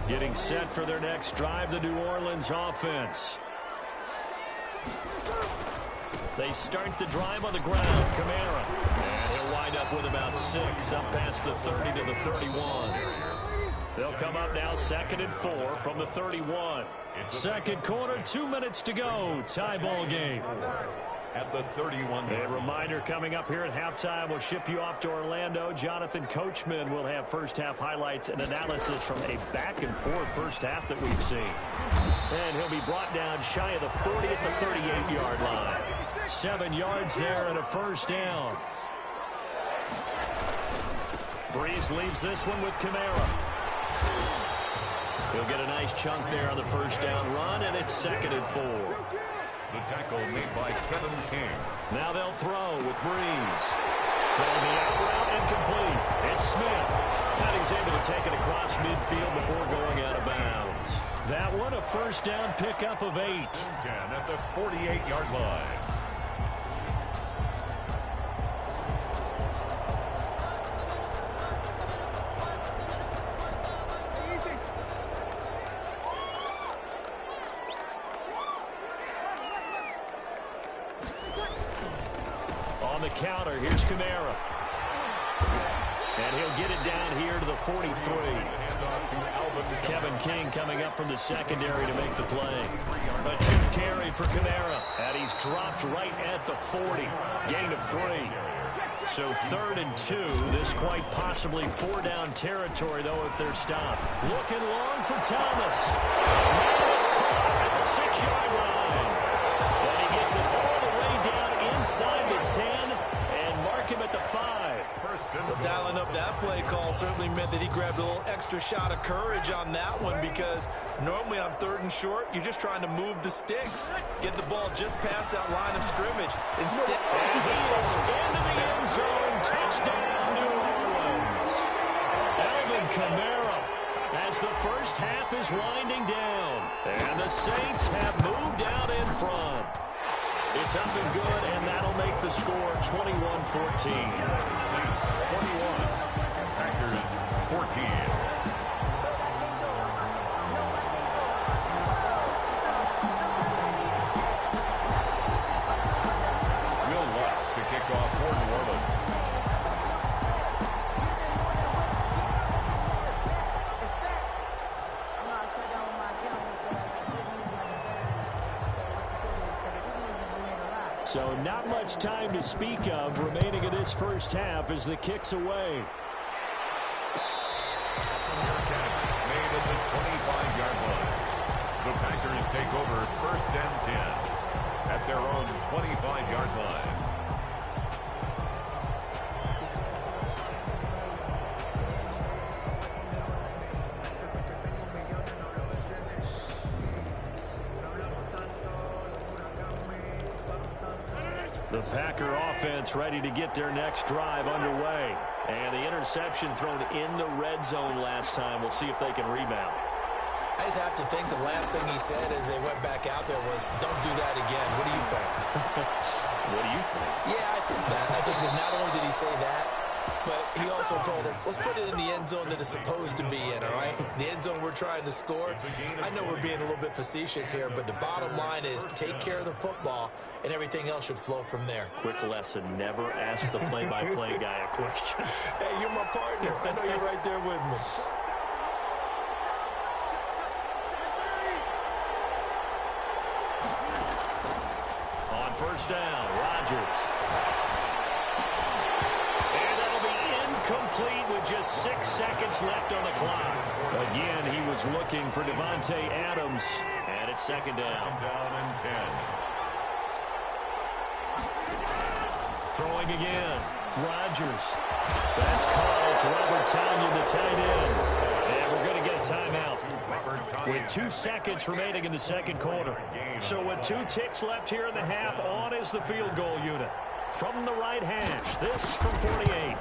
Getting set for their next drive, the New Orleans offense. They start the drive on the ground. Kamara. And he'll wind up with about 6, up past the 30 to the 31. They'll come up now 2nd and 4 from the 31. Second quarter, 2 minutes to go. Tie ball game. At the 31. A reminder coming up here at halftime. We'll ship you off to Orlando. Jonathan Coachman will have first half highlights and analysis from a back-and-forth first half that we've seen. And he'll be brought down shy of the 40 at the 38-yard line. 7 yards there and a first down. Breeze leaves this one with Kamara. He'll get a nice chunk there on the first down run, and it's 2nd and 4. The tackle made by Kevin King. Now they'll throw with Breeze. Throwing the out route and complete. It's Smith. And he's able to take it across midfield before going out of bounds. That one a first down pickup of 8. 10 at the 48-yard line. On the counter, here's Kamara. And he'll get it down here to the 43. Kevin King coming up from the secondary to make the play. A chip carry for Kamara. And he's dropped right at the 40. Gain of 3. So 3rd and 2. This quite possibly 4-down territory, though, if they're stopped. Looking long for Thomas. Now it's caught at the 6-yard line. And he gets it all the way down inside the 10 and mark him at the 5. Well, dialing up that play call certainly meant that he grabbed a little extra shot of courage on that one, because normally on 3rd and short, you're just trying to move the sticks, get the ball just past that line of scrimmage. Instead, and he is into the end zone. Touchdown, New Orleans. Alvin Kamara as the first half is winding down, and the Saints have moved out in front. It's up and good, and that'll make the score 21-14. 21. Packers 14. Will Lutz to kick off for New Orleans. So not much time to speak of remaining in this first half as the kick's away. Catch made at the 25-yard line. The Packers take over 1st and 10 at their own 25-yard line. The Packer offense ready to get their next drive underway. And the interception thrown in the red zone last time. We'll see if they can rebound. I just have to think the last thing he said as they went back out there was, don't do that again. What do you think? What do you think? Yeah, I think that. I think that not only did he say that, but he also told him, let's put it in the end zone that it's supposed to be in, all right? The end zone we're trying to score. I know we're being a little bit facetious here, but the bottom line is take care of the football, and everything else should flow from there. Quick lesson, never ask the play-by-play guy a question. Hey, you're my partner. I know you're right there with me. On first down, Rodgers. Complete with just 6 seconds left on the clock. Again, he was looking for Devontae Adams, and it's 2nd down. Down and 10. Throwing again. Rodgers. That's caught. It's Robert Tonyan, the tight end. And we're going to get a timeout with 2 seconds remaining in the second quarter. So with 2 ticks left here in the half, on is the field goal unit. From the right hash, this from 48.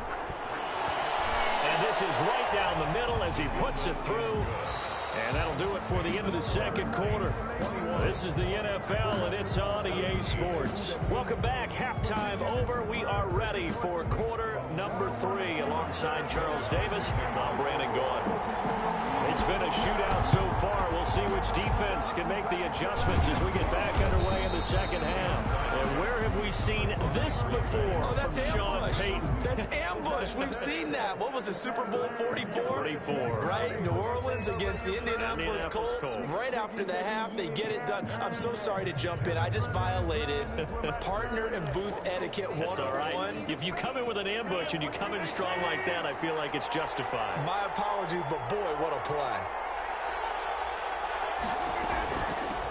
And this is right down the middle as he puts it through. And that'll do it for the end of the second quarter. This is the NFL, and it's on EA Sports. Welcome back. Halftime over. We are ready for quarter number 3 along alongside Charles Davis. I'm Brandon Gaudin. It's been a shootout so far. We'll see which defense can make the adjustments as we get back underway in the second half. And where have we seen this before? Oh, that's from Sean ambush. Payton? That's ambush. We've seen that. What was it, Super Bowl 44? 44. Right? New Orleans against the Indianapolis Colts. Right after the half, they get it done. I'm so sorry to jump in. I just violated partner and booth etiquette 101. That's all right. If you come in with an ambush and you come in strong like that, I feel like it's justified. My apologies, but boy, what a play.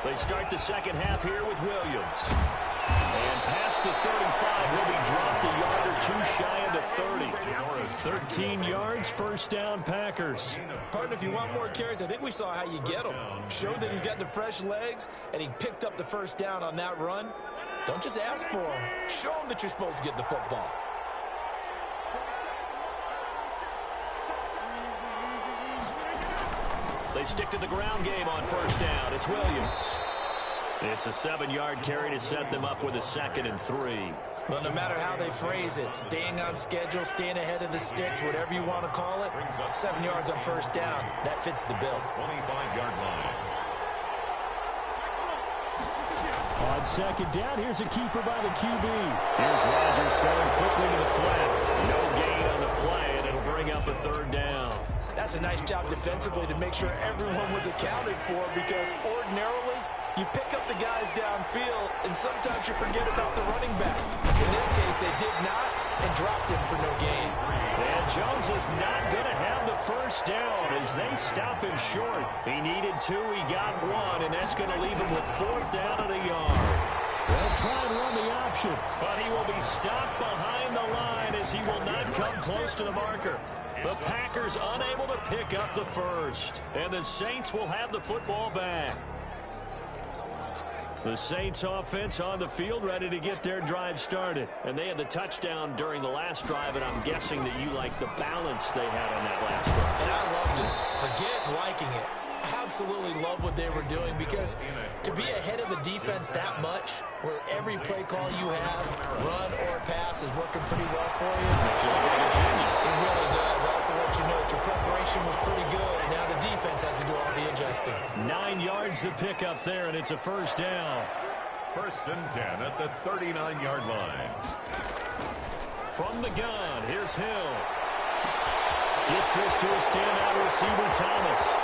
They start the second half here with Williams. And past the 35, he'll be dropped a yard or two shy of the 30. 13 yards, first down, Packers. Partner, if you want more carries, I think we saw how you get them. Showed that he's got the fresh legs, and he picked up the first down on that run. Don't just ask for him. Show him that you're supposed to get the football. They stick to the ground game on first down. It's Williams. It's a 7-yard carry to set them up with a 2nd and 3. Well, no matter how they phrase it, staying on schedule, staying ahead of the sticks, whatever you want to call it, 7 yards on first down, that fits the bill. 25-yard line. On second down, here's a keeper by the QB. Here's Rodgers throwing quickly to the flat. No gain on the play, and it'll bring up a 3rd down. That's a nice job defensively to make sure everyone was accounted for, because ordinarily you pick up the guys downfield and sometimes you forget about the running back. In this case, they did not and dropped him for no gain. And Jones is not going to have the first down as they stop him short. He needed 2, he got 1, and that's going to leave him with 4th down at a yard. They'll try and run the option, but he will be stopped behind the line as he will not come close to the marker. The Packers unable to pick up the first, and the Saints will have the football back. The Saints offense on the field ready to get their drive started. And they had the touchdown during the last drive, and I'm guessing that you like the balance they had on that last drive. And I loved it. Forget liking it. Absolutely love what they were doing, because to be ahead of the defense that much, where every play call you have, run or pass, is working pretty well for you. It really does. Also let you know that your preparation was pretty good, and now the defense has to do all the adjusting. 9 yards to pick up there, and it's a first down. 1st and 10 at the 39-yard line. From the gun, here's Hill. Gets this to a standout receiver, Thomas.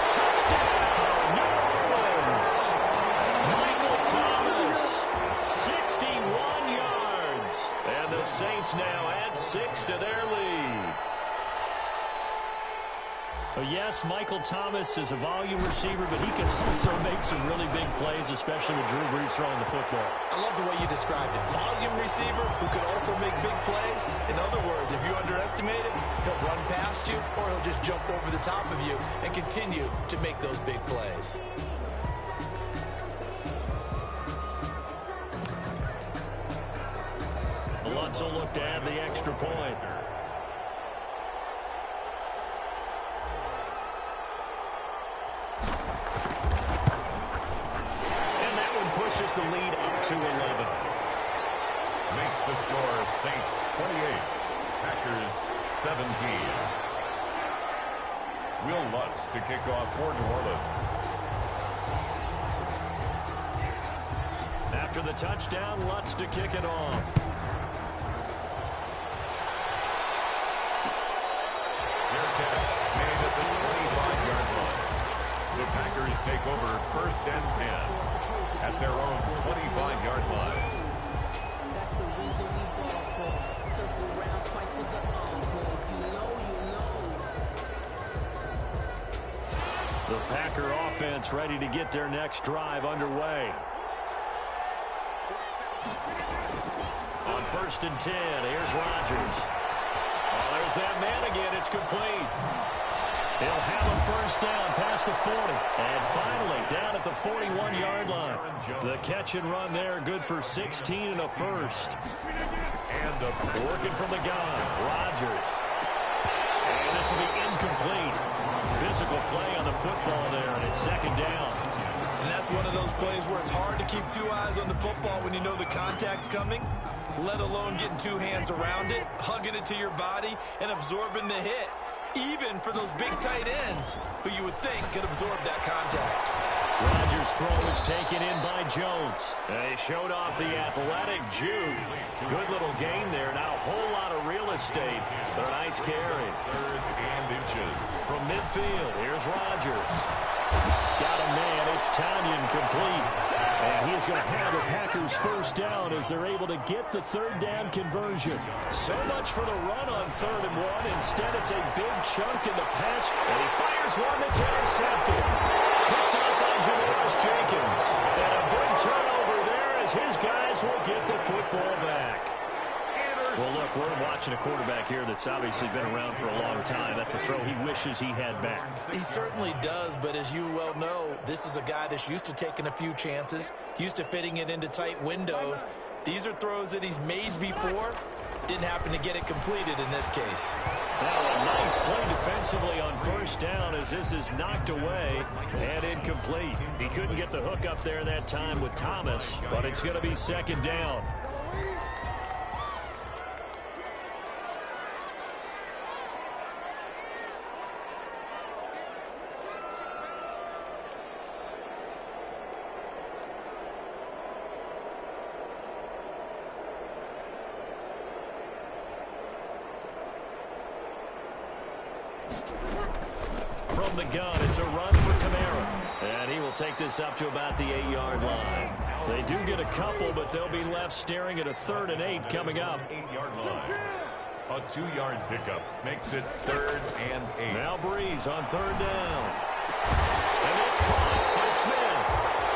Touchdown, New Orleans. Michael Thomas, 61 yards. And the Saints now add 6 to their lead. Yes, Michael Thomas is a volume receiver, but he can also make some really big plays, especially with Drew Brees throwing the football. I love the way you described it. Volume receiver who can also make big plays. In other words, if you underestimate him, he'll run past you, or he'll just jump over the top of you and continue to make those big plays. Lutz will look to add the extra point. Pushes the lead up to 11. Makes the score Saints 28, Packers 17. Will Lutz to kick off for New Orleans. After the touchdown, Lutz to kick it off. Fair catch made at the 25-yard line. The Packers take over 1st and 10. At their own 25-yard line. That's the reason we ball for. Circle around twice for the encore. If you know, you know. The Packer offense ready to get their next drive underway. On 1st and 10, here's Rodgers. Oh, there's that man again. It's complete. He'll have a first down past the 40. And finally, down at the 41-yard line. The catch and run there, good for 16 and a first. And working from the gun, Rodgers. And this will be incomplete. Physical play on the football there, and it's 2nd down. And that's one of those plays where it's hard to keep 2 eyes on the football when you know the contact's coming. let alone getting two hands around it, hugging it to your body, and absorbing the hit. Even for those big tight ends, who you would think could absorb that contact. Rodgers' throw is taken in by Jones. They showed off the athletic juke. Good little gain there. Not a whole lot of real estate, but a nice carry. 3rd and inches. From midfield, here's Rodgers. Got a man. It's Tanyan complete. And he is going to have the Packers first down as they're able to get the third down conversion. So much for the run on 3rd and 1. Instead, it's a big chunk in the pass. And he fires one that's intercepted. Picked up by Janoris Jenkins. And a big turnover there as his guys will get the football back. Well, look, we're watching a quarterback here that's obviously been around for a long time. That's a throw he wishes he had back. He certainly does, but as you well know, this is a guy that's used to taking a few chances, used to fitting it into tight windows. These are throws that he's made before. Didn't happen to get it completed in this case. Now a nice play defensively on first down as this is knocked away and incomplete. He couldn't get the hook up there that time with Thomas, but it's going to be second down. From the gun, it's a run for Kamara. And he will take this up to about the 8-yard line. They do get a couple, but they'll be left staring at a 3rd and 8 coming up. 8-yard line. A 2-yard pickup makes it 3rd and 8. Now Breeze on 3rd down. And it's caught by Smith.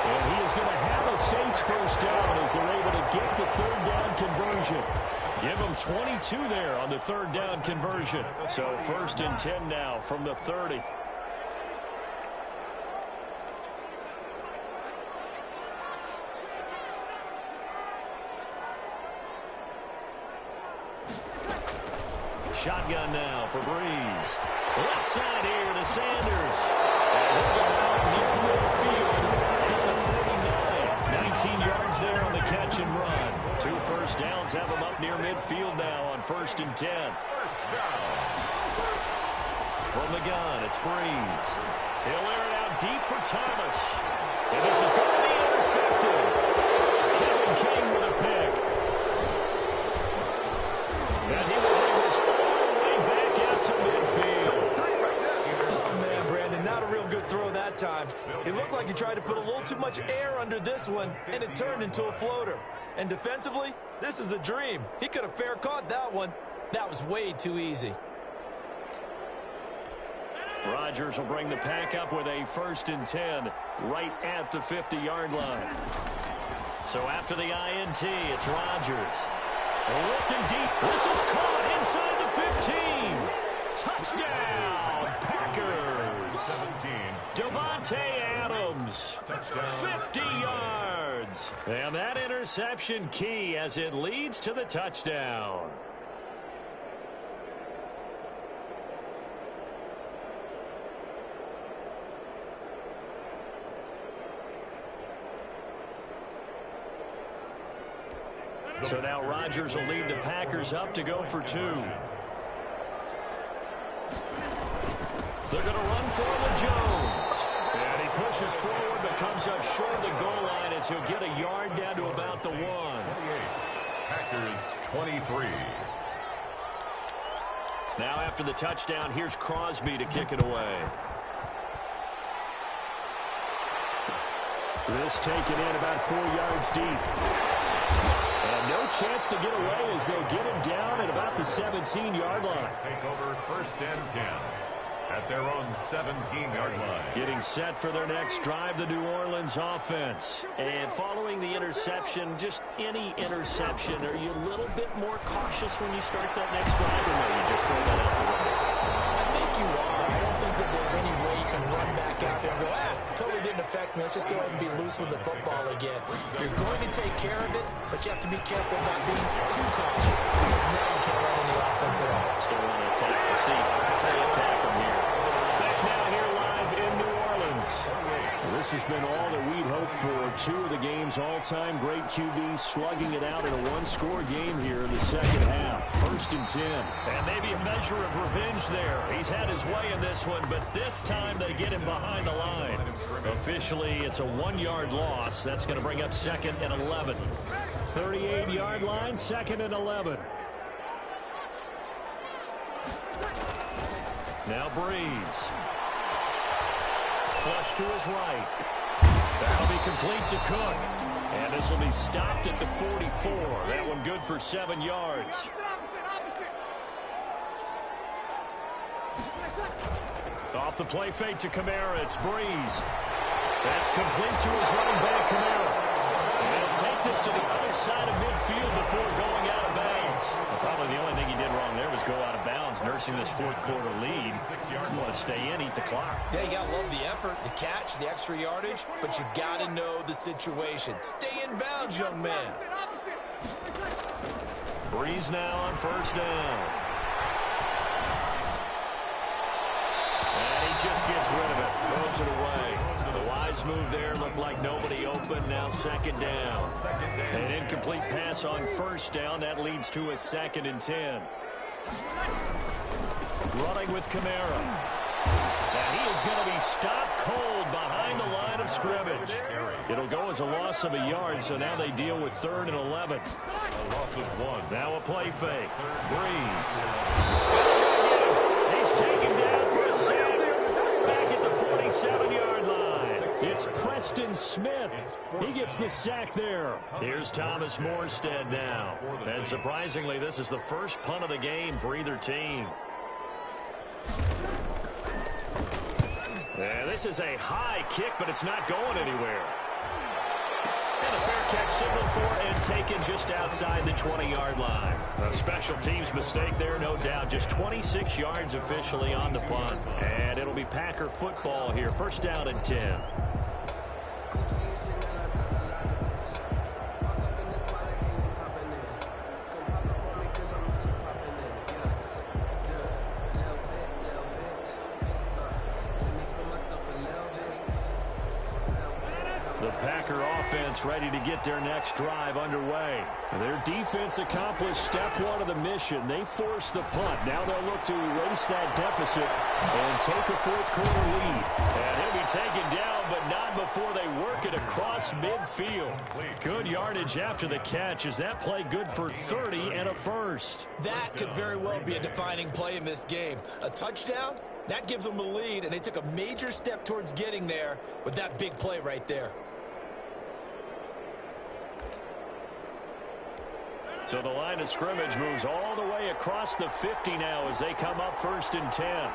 And he is going to have a Saints first down as they're able to get the 3rd down conversion. Give them 22 there on the 3rd down conversion. So 1st and 10 now from the 30. Shotgun now for Breeze. Left side here to Sanders. And he'll go out near midfield at the 49. 19 yards there on the catch and run. 2 first downs have him up near midfield now on 1st and 10. First down. From the gun, it's Breeze. He'll air it out deep for Thomas. And this is going to be intercepted. Kevin King with a pick. And he will bring this all the way back out to midfield. Oh, man, Brandon, not a real good throw that time. It looked like he tried to put a little too much air under this one, and it turned into a floater. And defensively, this is a dream. He could have fair caught that one. That was way too easy. Rodgers will bring the pack up with a 1st and 10 right at the 50-yard line. So after the INT, it's Rodgers. Looking deep. This is caught inside the 15. Touchdown, Packers. 17. Devontae Adams. Touchdown. 50 yards. And that interception key as it leads to the touchdown. So now Rodgers will lead the Packers up to go for 2. They're going to run for the Jones. And he pushes forward but comes up short of the goal line as he'll get a yard down to about the 1. 28. Packers 23. Now after the touchdown, here's Crosby to kick it away. This taken in about 4 yards deep. And no chance to get away as they'll get him down at about the 17-yard line. Take over 1st and 10 at their own 17-yard line. Getting set for their next drive, the New Orleans offense. And following the interception, just any interception, are you a little bit more cautious when you start that next drive, or no, you just throw that out the window? I think you are. I don't think that there's any way you can run back out there and go, totally didn't affect me. Let's just go ahead and be loose with the football again. You're going to take care of it, but you have to be careful about being too cautious because now you can't run any offense at all. Still want to attack the seat. They attack them here. Back now here live in New Orleans. This this has been all that we'd hoped for. Two of the game's all-time great QBs slugging it out in a one-score game here in the second half. 1st and 10. And maybe a measure of revenge there. He's had his way in this one, but this time they get him behind the line. Officially, it's a 1-yard loss. That's going to bring up 2nd and 11. 38-yard line, 2nd and 11. Now Breeze. Flush to his right. That'll be complete to Cook. And this will be stopped at the 44. That one good for 7 yards. Off the play fake to Kamara. It's Breeze. That's complete to his running back, Kamara. And he'll take this to the other side of midfield before going out of bounds. Well, probably the only thing he did wrong there was go out of bounds, nursing this 4th quarter lead. You want to stay in, eat the clock. Yeah, you got to love the effort, the catch, the extra yardage, but you got to know the situation. Stay in bounds, young man. Breeze now on 1st down. And he just gets rid of it, throws it away. The wise move there, looked like nobody open. Now 2nd down. An incomplete pass on 1st down. That leads to a 2nd and 10. Running with Kamara. And he is going to be stopped cold behind the line of scrimmage. It'll go as a loss of a yard, so now they deal with 3rd and 11. A loss of 1. Now a play fake. Breeze. He's taken down for a sack. Back at the 47-yard line. It's Preston Smith. He gets the sack there. Here's Thomas Morstead now. And surprisingly, this is the first punt of the game for either team. Yeah, this is a high kick, but it's not going anywhere. And a fair catch signaled for and taken just outside the 20-yard line. A special teams mistake there, no doubt. Just 26 yards officially on the punt. And it'll be Packer football here. 1st down and 10. Packer offense ready to get their next drive underway. Their defense accomplished step 1 of the mission. They forced the punt. Now they'll look to erase that deficit and take a 4th quarter lead. And he'll be taken down, but not before they work it across midfield. Good yardage after the catch. Is that play good for 30 and a first? That could very well be a defining play in this game. A touchdown, that gives them the lead, and they took a major step towards getting there with that big play right there. So the line of scrimmage moves all the way across the 50 now as they come up 1st and 10.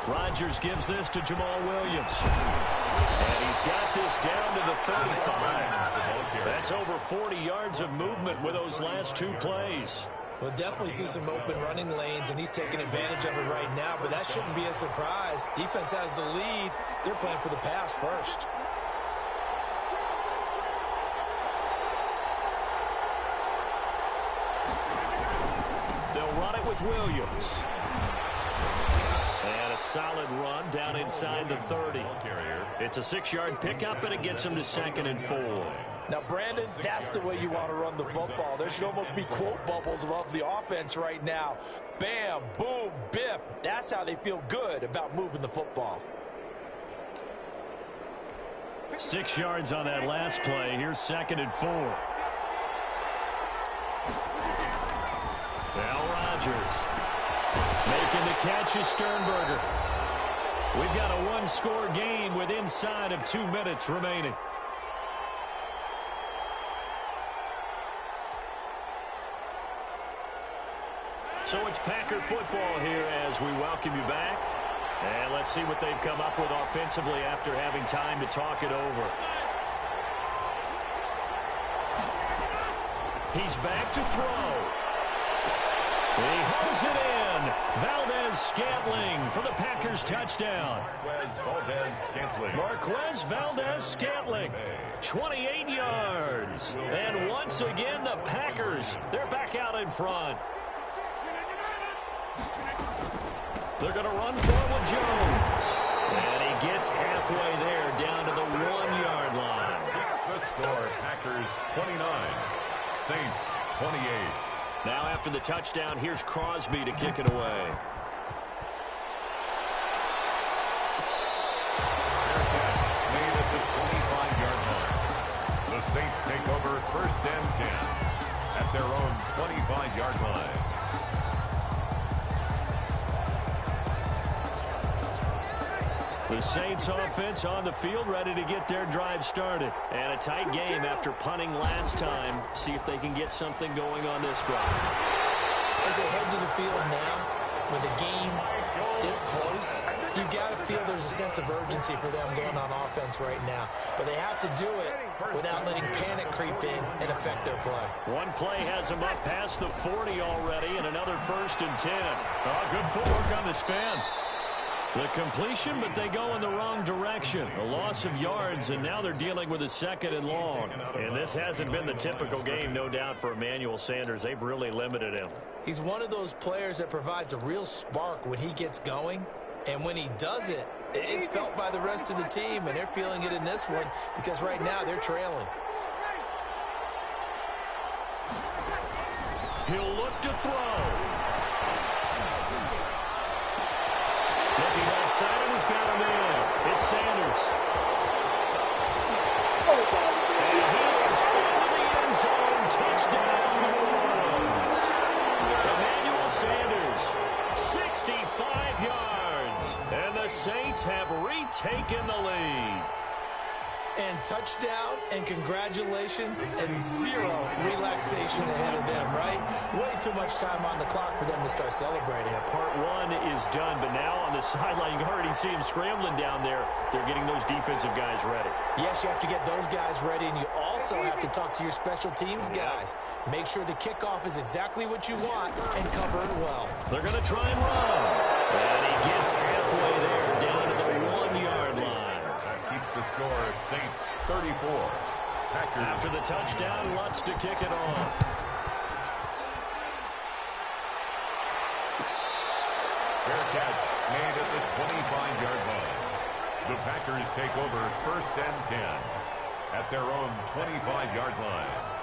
Rodgers gives this to Jamal Williams. And he's got this down to the 35. That's over 40 yards of movement with those last 2 plays. We'll definitely see some open running lanes, and he's taking advantage of it right now, but that shouldn't be a surprise. Defense has the lead. They're playing for the pass first. They'll run it with Williams. And a solid run down inside the 30. It's a 6-yard pickup, and it gets him to 2nd and 4. Now, Brandon, that's the way you want to run the football. There should almost be quote bubbles above the offense right now. Bam, boom, biff. That's how they feel good about moving the football. 6 yards on that last play. Here's 2nd and 4. Now Rodgers. Making the catch is Sternberger. We've got a 1-score game with inside of 2 minutes remaining. So it's Packer football here as we welcome you back. And let's see what they've come up with offensively after having time to talk it over. He's back to throw. He hooks it in. Valdez-Scantling for the Packers touchdown. Marquez Valdez-Scantling, 28 yards. And once again, the Packers, they're back out in front. They're going to run for it with Jones. And he gets halfway there, down to the 1-yard line. The score, Packers 29, Saints 28. Now after the touchdown, here's Crosby to kick it away. Fair catch made at the 25-yard line. The Saints take over 1st and 10 at their own 25-yard line. The Saints offense on the field, ready to get their drive started. And a tight game after punting last time. See if they can get something going on this drive. As they head to the field now, with the game this close, you've got to feel there's a sense of urgency for them going on offense right now. But they have to do it without letting panic creep in and affect their play. One play has them up past the 40 already, and another 1st and 10. Oh, good footwork on the spin. The completion, but they go in the wrong direction. A loss of yards, and now they're dealing with a 2nd and long. And this hasn't been the typical game, no doubt, for Emmanuel Sanders. They've really limited him. He's one of those players that provides a real spark when he gets going. And when he does it, it's felt by the rest of the team, and they're feeling it in this one because right now they're trailing. He'll look to throw. Looking outside, and he's got him in. It's Sanders. And he is into the end zone. Touchdown, New Orleans. Emmanuel Sanders, 65 yards. And the Saints have retaken the lead. And touchdown, and congratulations, and zero relaxation ahead of them, right? Way too much time on the clock for them to start celebrating. Yeah, part one is done, but now on the sideline, you can already see him scrambling down there. They're getting those defensive guys ready. Yes, you have to get those guys ready, and you also have to talk to your special teams guys. Make sure the kickoff is exactly what you want and cover it well. They're going to try and run. And he gets halfway there, down to the 1-yard line. The score is Saints 34. Packers. After the touchdown, Lutz to kick it off. Fair catch made at the 25-yard line. The Packers take over 1st and 10 at their own 25-yard line.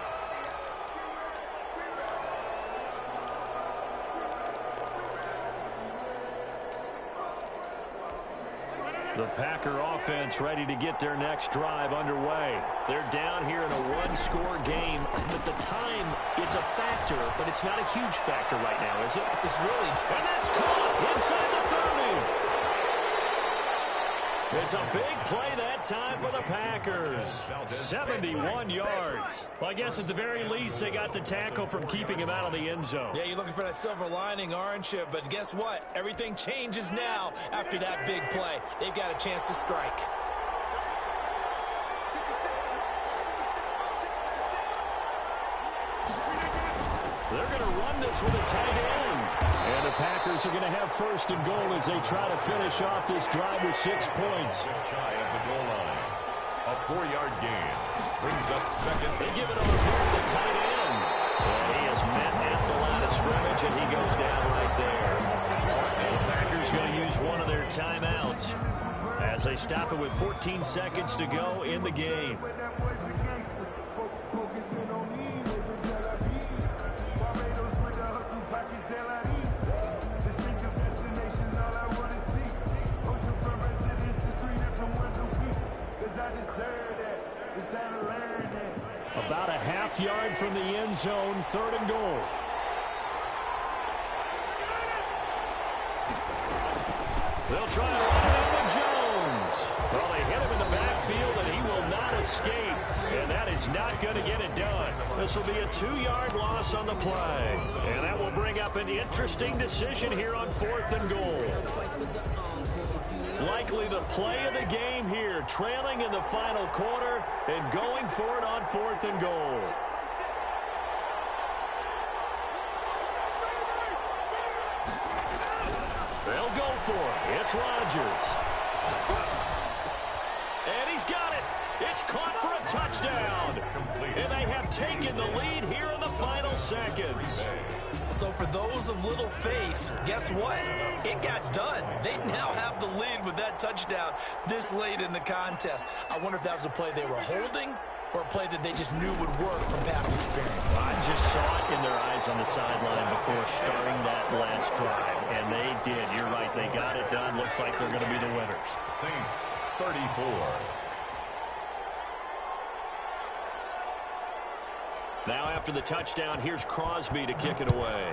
The Packer offense ready to get their next drive underway. They're down here in a one-score game, but the time, it's a factor, but it's not a huge factor right now, is it? It's really. And that's caught inside the 30. It's a big play that time for the Packers. 71 yards. Well, I guess at the very least, they got the tackle from keeping him out of the end zone. Yeah, you're looking for that silver lining, aren't you? But guess what? Everything changes now after that big play. They've got a chance to strike. They're going to run this with a tight end. And the Packers are going to have 1st and goal as they try to finish off this drive with 6 points. Shy of the goal line. A 4-yard gain. Brings up 2nd. They give it over here to the tight end. And he is met at the line of scrimmage, and he goes down right there. And the Packers going to use one of their timeouts as they stop it with 14 seconds to go in the game. About a half yard from the end zone, 3rd and goal. They'll try to run it with Jones. Well, they hit him in the backfield, and he will not escape. And that is not going to get it done. This will be a 2-yard loss on the play. And that will bring up an interesting decision here on 4th and goal. Likely the play of the game here, trailing in the final quarter and going for it on 4th and goal. They'll go for it. It's Rodgers. And he's got it. It's caught for a touchdown. And they have taken the lead here in the final seconds. So for those of little faith, guess what? It got done. They now have the lead with that touchdown this late in the contest. I wonder if that was a play they were holding or a play that they just knew would work from past experience. I just saw it in their eyes on the sideline before starting that last drive, and they did. You're right. They got it done. Looks like they're going to be the winners. Saints 34. Now after the touchdown, here's Crosby to kick it away.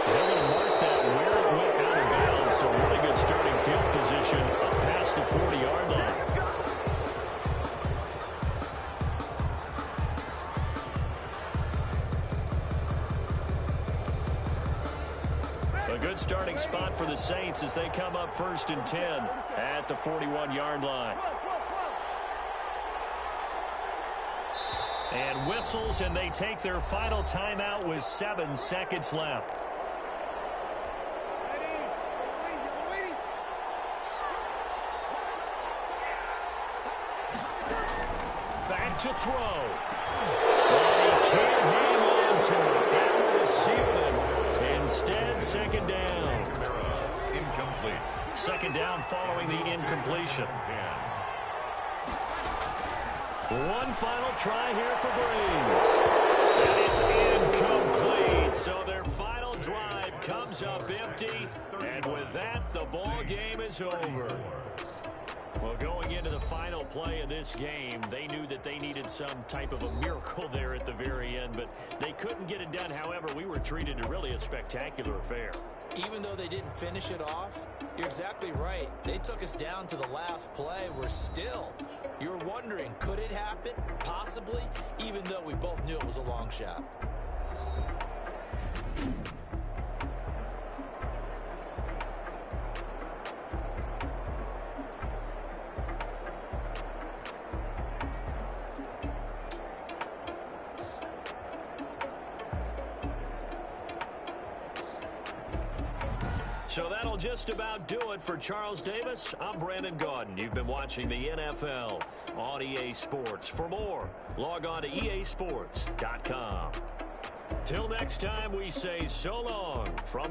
They're going to mark that where it went out of bounds, so really good starting field position up past the 40-yard line. A good starting spot for the Saints as they come up 1st and 10 at the 41-yard line. And whistles, and they take their final timeout with 7 seconds left. Back to throw. And he can't hang on to it. That would have sealed it. Instead, second down. Incomplete. Second down following the incompletion. One final try here for Breeze. And it's incomplete. So their final drive comes up empty. And with that, the ball game is over. Well, going into the final play of this game, they knew that they needed some type of a miracle there at the very end, but they couldn't get it done. However, we were treated to really a spectacular affair. Even though they didn't finish it off, you're exactly right. They took us down to the last play. We're still, you're wondering, could it happen? Possibly, even though we both knew it was a long shot. So that'll just about do it for Charles Davis. I'm Brandon Gaudin. You've been watching the NFL on EA Sports. For more, log on to easports.com. Till next time, we say so long from